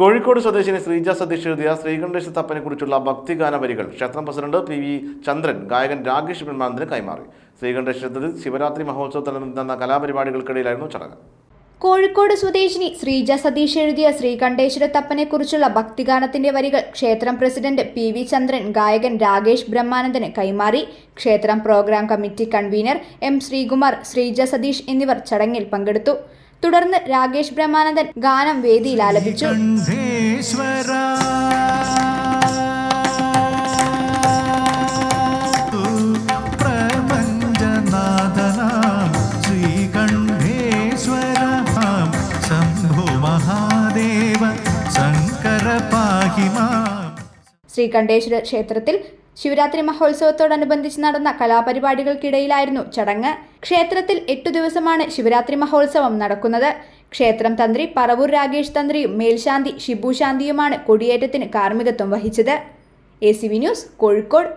കോഴിക്കോട് സ്വദേശിനി ശ്രീജ സതീഷ് എഴുതിയ ശ്രീകണ്ഠേശ്വരത്തപ്പനെക്കുറിച്ചുള്ള ഭക്തിഗാന വരികൾ ക്ഷേത്രം പ്രസിഡന്റ് PV ചന്ദ്രൻ ഗായകൻ രാകേഷ് ബ്രഹ്മാനന്ദന് കൈമാറി. ശ്രീകണ്ഠേശ്വരത്തിൽ ശിവരാത്രി മഹോത്സവത്തോടനുബന്ധിച്ച് നടന്ന കലാപരിപാടികൾക്കിടയിലായിരുന്നു ചടങ്ങ്. കോഴിക്കോട് സ്വദേശിനി ശ്രീജ സതീഷ് എഴുതിയ ശ്രീകണ്ഠേശ്വരത്തപ്പനെക്കുറിച്ചുള്ള ഭക്തിഗാനത്തിന്റെ വരികൾ ക്ഷേത്രം പ്രസിഡന്റ് PV ചന്ദ്രൻ ഗായകൻ രാകേഷ് ബ്രഹ്മാനന്ദന് കൈമാറി. ക്ഷേത്രം program committee convener M Sreekumar, Sreeja Satheesh എന്നിവർ ചടങ്ങിൽ പങ്കെടുത്തു. തുടർന്ന് രാകേഷ് ബ്രഹ്മാനന്ദൻ ഗാനം വേദിയിൽ ആലപിച്ചു. ശ്രീകണ്ഠേശ്വര ക്ഷേത്രത്തിൽ ശിവരാത്രി മഹോത്സവത്തോടനുബന്ധിച്ച് നടന്ന കലാപരിപാടികൾക്കിടയിലായിരുന്നു ചടങ്ങ്. ക്ഷേത്രത്തിൽ 8 ദിവസമാണ് ശിവരാത്രി മഹോത്സവം നടക്കുന്നത്. ക്ഷേത്രം തന്ത്രി പറവൂർ രാകേഷ് തന്ത്രിയും മേൽശാന്തി ഷിബു ശാന്തിയുമാണ് കൊടിയേറ്റത്തിന് കാർമ്മികത്വം വഹിച്ചത്. ACV news, Kozhikode.